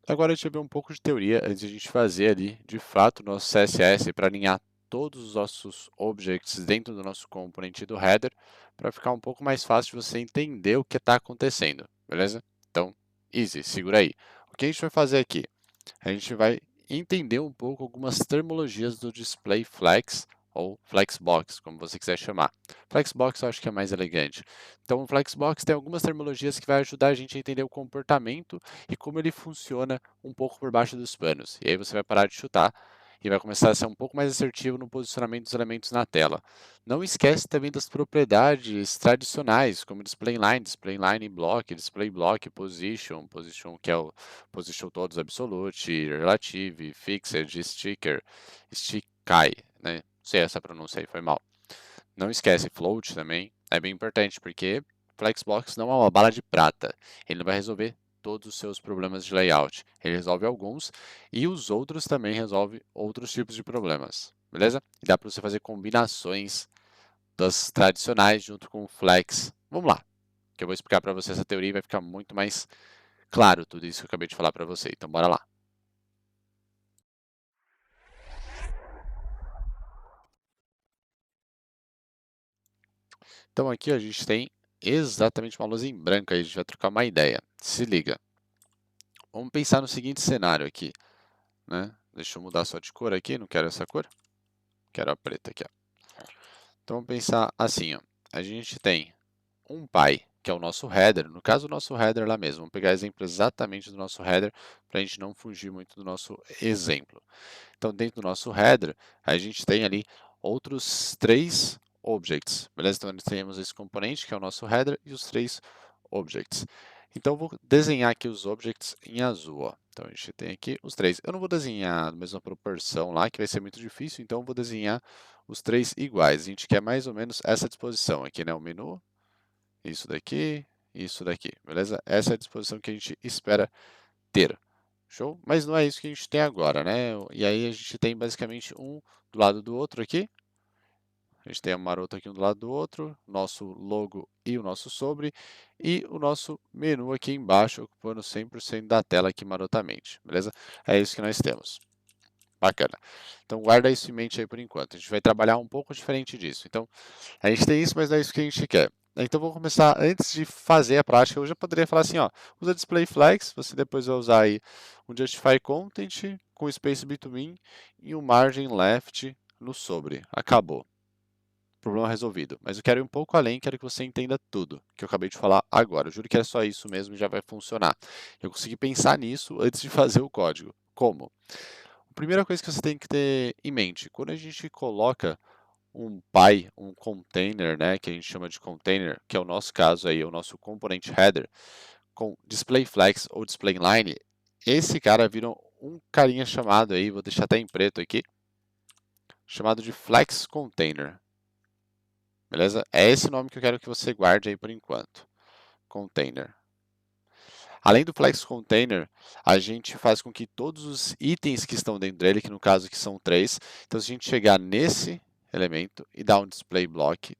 Agora a gente vai ver um pouco de teoria antes de a gente fazer ali, de fato, o nosso CSS para alinhar todos os nossos objects dentro do nosso componente do header, para ficar um pouco mais fácil de você entender o que está acontecendo, beleza? Então, easy, segura aí. O que a gente vai fazer aqui? A gente vai entender um pouco algumas terminologias do display flex ou flexbox, como você quiser chamar. Flexbox eu acho que é mais elegante. Então, o flexbox tem algumas terminologias que vai ajudar a gente a entender o comportamento e como ele funciona um pouco por baixo dos panos. E aí você vai parar de chutar e vai começar a ser um pouco mais assertivo no posicionamento dos elementos na tela. Não esquece também das propriedades tradicionais, como display line block, display block, position, position que é o position todos absolute, relative, fixed, sticker, stickai, né? Não sei essa pronúncia aí, foi mal. Não esquece float também, é bem importante, porque Flexbox não é uma bala de prata. Ele não vai resolver todos os seus problemas de layout. Ele resolve alguns e os outros também resolve outros tipos de problemas, beleza? E dá para você fazer combinações das tradicionais junto com o Flex. Vamos lá, que eu vou explicar para você essa teoria e vai ficar muito mais claro tudo isso que eu acabei de falar para você. Então, bora lá. Então aqui a gente tem exatamente uma luz em branco, aí a gente vai trocar uma ideia. Se liga. Vamos pensar no seguinte cenário aqui, né? Deixa eu mudar só de cor aqui, não quero essa cor. Quero a preta aqui, ó. Então vamos pensar assim, ó. A gente tem um pai, que é o nosso header, no caso o nosso header lá mesmo. Vamos pegar exemplo exatamente do nosso header para a gente não fugir muito do nosso exemplo. Então dentro do nosso header, a gente tem ali outros três objects, beleza? Então nós temos esse componente que é o nosso header e os três objects. Então eu vou desenhar aqui os objects em azul, ó. Então a gente tem aqui os três. Eu não vou desenhar na mesma proporção lá, que vai ser muito difícil, então eu vou desenhar os três iguais. A gente quer mais ou menos essa disposição aqui, né? O menu, isso daqui, beleza? Essa é a disposição que a gente espera ter. Show? Mas não é isso que a gente tem agora, né? E aí a gente tem basicamente um do lado do outro aqui. A gente tem a marota aqui um do lado do outro, nosso logo e o nosso sobre, e o nosso menu aqui embaixo, ocupando 100% da tela aqui marotamente, beleza? É isso que nós temos. Bacana. Então guarda isso em mente aí por enquanto. A gente vai trabalhar um pouco diferente disso. Então, a gente tem isso, mas não é isso que a gente quer. Então vamos começar, antes de fazer a prática, eu já poderia falar assim, ó, usa display flags, você depois vai usar aí um justify content com space between e um margin left no sobre. Acabou. Problema resolvido. Mas eu quero ir um pouco além, quero que você entenda tudo que eu acabei de falar agora. Eu juro que é só isso mesmo e já vai funcionar. Eu consegui pensar nisso antes de fazer o código. Como? A primeira coisa que você tem que ter em mente, quando a gente coloca um PY, um container, né, que a gente chama de container, que é o nosso caso aí, o nosso componente header, com display flex ou display line, esse cara vira um carinha chamado aí, vou deixar até em preto aqui, chamado de flex container. Beleza? É esse nome que eu quero que você guarde aí por enquanto. Container. Além do flex container, a gente faz com que todos os itens que estão dentro dele, que no caso aqui são três, então se a gente chegar nesse elemento e dar um display block,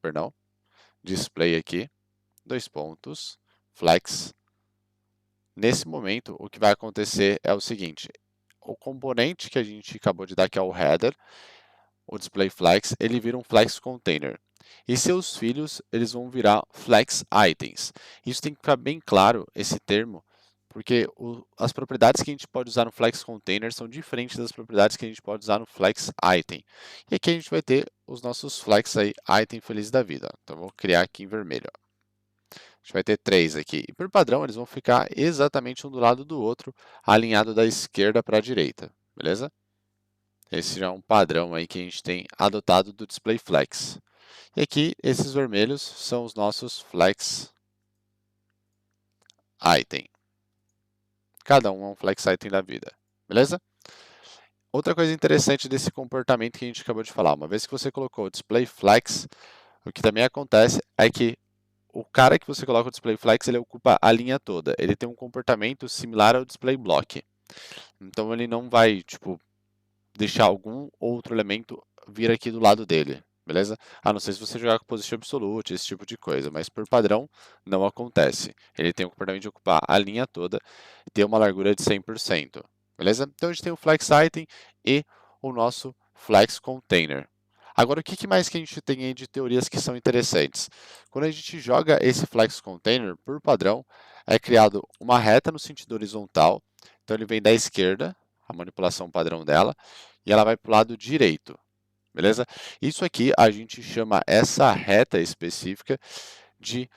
perdão, display aqui, dois pontos, flex. Nesse momento, o que vai acontecer é o seguinte, o componente que a gente acabou de dar, que é o header, o display flex, ele vira um flex container. E seus filhos, eles vão virar flex items. Isso tem que ficar bem claro, esse termo, porque as propriedades que a gente pode usar no flex container são diferentes das propriedades que a gente pode usar no flex item. E aqui a gente vai ter os nossos flex aí, item feliz da vida. Então, vou criar aqui em vermelho. A gente vai ter três aqui. E por padrão, eles vão ficar exatamente um do lado do outro, alinhado da esquerda para a direita. Beleza? Esse já é um padrão aí que a gente tem adotado do display flex. E aqui, esses vermelhos são os nossos flex item. Cada um é um flex item da vida. Beleza? Outra coisa interessante desse comportamento que a gente acabou de falar, uma vez que você colocou o display flex, o que também acontece é que o cara que você coloca o display flex, ele ocupa a linha toda. Ele tem um comportamento similar ao display block. Então ele não vai, tipo, deixar algum outro elemento vir aqui do lado dele. beleza? A não ser se você jogar com position absolute, esse tipo de coisa, mas por padrão não acontece. Ele tem o comportamento de ocupar a linha toda e ter uma largura de 100%, beleza? Então a gente tem o flex item e o nosso flex container. Agora, o que mais que a gente tem aí de teorias que são interessantes? Quando a gente joga esse flex container, por padrão, é criado uma reta no sentido horizontal, então ele vem da esquerda, a manipulação padrão dela, e ela vai para o lado direito. Beleza? Isso aqui a gente chama essa reta específica de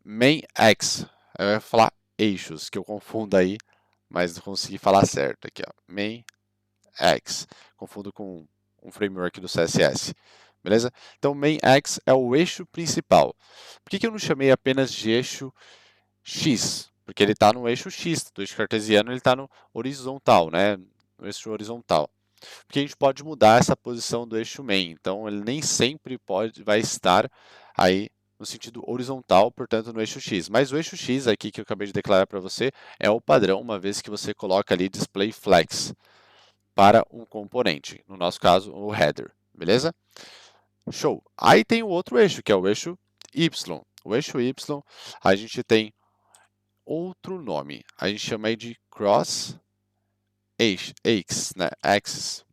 main axis. Eu ia falar eixos, que eu confundo aí, mas não consegui falar certo aqui, ó. Main axis. Confundo com um framework do CSS. Beleza? Então, main axis é o eixo principal. Por que eu não chamei apenas de eixo X? Porque ele está no eixo X, do eixo cartesiano ele está no horizontal, né? No eixo horizontal. Porque a gente pode mudar essa posição do eixo main. Então, ele nem sempre vai estar aí no sentido horizontal, portanto, no eixo X. Mas o eixo X aqui que eu acabei de declarar para você é o padrão, uma vez que você coloca ali display flex para um componente, no nosso caso, o header, beleza? Show! Aí tem o outro eixo, que é o eixo Y. O eixo Y, a gente tem outro nome. A gente chama aí de cross axis, né? Axis.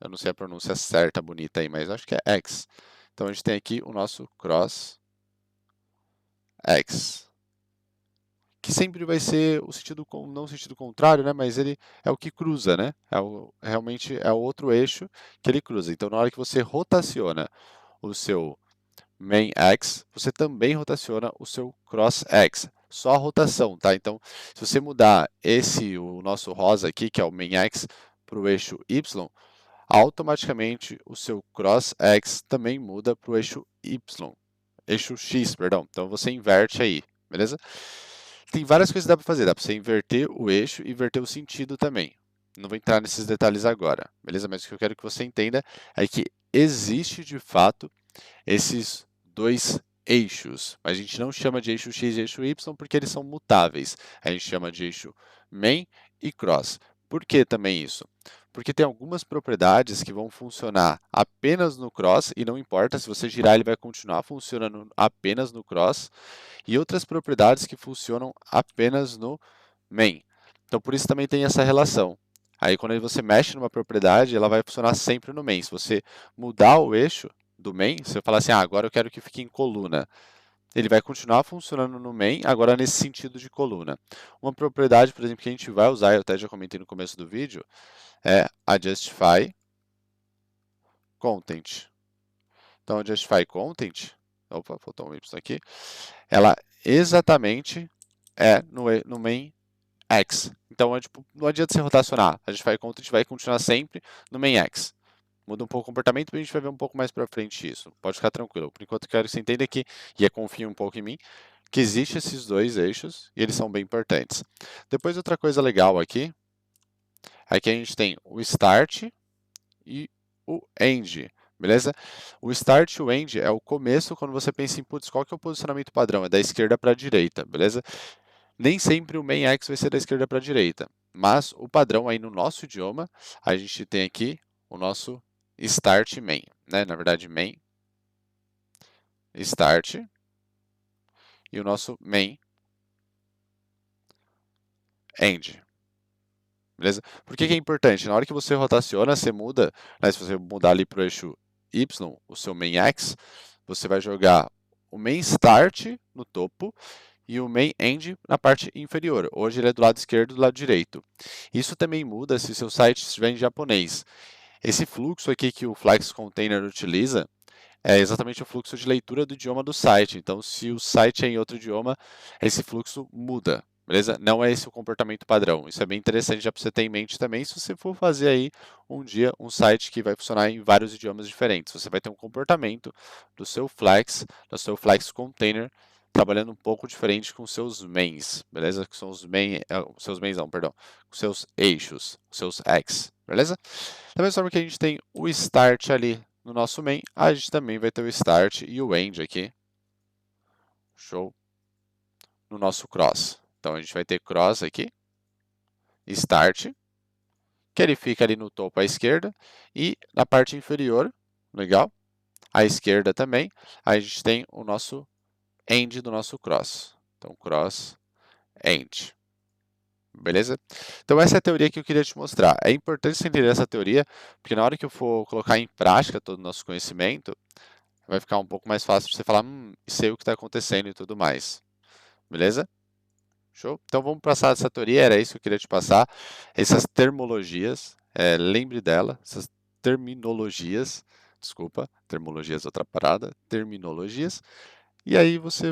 Eu não sei a pronúncia certa, bonita aí, mas acho que é X. Então a gente tem aqui o nosso cross X, que sempre vai ser o sentido, não o sentido contrário, né? Mas ele é o que cruza, né? Realmente é o outro eixo que ele cruza. Então na hora que você rotaciona o seu main X, você também rotaciona o seu cross X. Só a rotação, tá? Então, se você mudar o nosso rosa aqui, que é o main X, para o eixo Y, automaticamente o seu cross X também muda para o eixo Y, eixo X, perdão. Então você inverte aí, beleza? Tem várias coisas que dá para fazer, dá para você inverter o eixo e inverter o sentido também. Não vou entrar nesses detalhes agora, beleza? Mas o que eu quero que você entenda é que existe de fato esses dois eixos, mas a gente não chama de eixo X e eixo Y porque eles são mutáveis. A gente chama de eixo main e cross. Por que também isso? Porque tem algumas propriedades que vão funcionar apenas no cross e não importa se você girar, ele vai continuar funcionando apenas no cross, e outras propriedades que funcionam apenas no main. Então, por isso também tem essa relação. Aí, quando você mexe numa propriedade, ela vai funcionar sempre no main. Se você mudar o eixo do main, se eu falar assim, agora eu quero que fique em coluna, ele vai continuar funcionando no main, agora nesse sentido de coluna. Uma propriedade, por exemplo, que a gente vai usar, eu até já comentei no começo do vídeo, é a justify content. Então, a justify content, opa, faltou um Y aqui, ela exatamente é no main X. Então, tipo, não adianta você rotacionar. A justify content vai continuar sempre no main X. Muda um pouco o comportamento, mas a gente vai ver um pouco mais para frente isso. Pode ficar tranquilo. Por enquanto, eu quero que você entenda que, e confie um pouco em mim, que existem esses dois eixos e eles são bem importantes. Depois, outra coisa legal aqui, é que a gente tem o start e o end, beleza? O start e o end é o começo quando você pensa em, putz, qual que é o posicionamento padrão? É da esquerda para a direita, beleza? Nem sempre o main X vai ser da esquerda para a direita, mas o padrão aí no nosso idioma, a gente tem aqui o nosso start main, né? Na verdade, main, start e o nosso main, end. Beleza? Por que é importante? Na hora que você rotaciona, você muda, né, se você mudar ali para o eixo Y, o seu main X, você vai jogar o main start no topo e o main end na parte inferior. Hoje ele é do lado esquerdo e do lado direito. Isso também muda se seu site estiver em japonês. Esse fluxo aqui que o Flex Container utiliza é exatamente o fluxo de leitura do idioma do site. Então, se o site é em outro idioma, esse fluxo muda, beleza? Não é esse o comportamento padrão. Isso é bem interessante já para você ter em mente também, se você for fazer aí um dia um site que vai funcionar em vários idiomas diferentes. Você vai ter um comportamento do seu Flex Container, trabalhando um pouco diferente com seus mains, beleza? Que são seus mains não, perdão, com seus eixos, seus X, beleza? Da mesma forma que a gente tem o start ali no nosso main, a gente também vai ter o start e o end aqui. Show. No nosso cross. Então a gente vai ter cross aqui, start, que ele fica ali no topo à esquerda, e na parte inferior, legal? À esquerda também, a gente tem o nosso end do nosso cross. Então, cross, end. Beleza? Então, essa é a teoria que eu queria te mostrar. É importante você entender essa teoria, porque na hora que eu for colocar em prática todo o nosso conhecimento, vai ficar um pouco mais fácil de você falar, sei o que está acontecendo e tudo mais. Beleza? Show? Então vamos passar essa teoria, era isso que eu queria te passar. Essas termologias, lembre dela, essas terminologias, desculpa, termologias é outra parada, terminologias. E aí você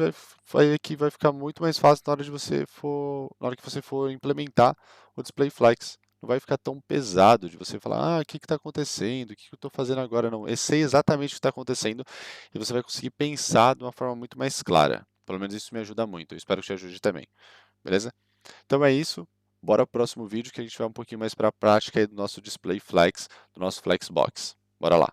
vai ver que vai ficar muito mais fácil na hora que você for implementar o display flex. Não vai ficar tão pesado de você falar, o que está acontecendo? O que eu estou fazendo agora? Não, eu sei exatamente o que está acontecendo e você vai conseguir pensar de uma forma muito mais clara. Pelo menos isso me ajuda muito. Eu espero que te ajude também. Beleza? Então é isso. Bora pro próximo vídeo que a gente vai um pouquinho mais para a prática aí do nosso display flex, do nosso Flexbox. Bora lá.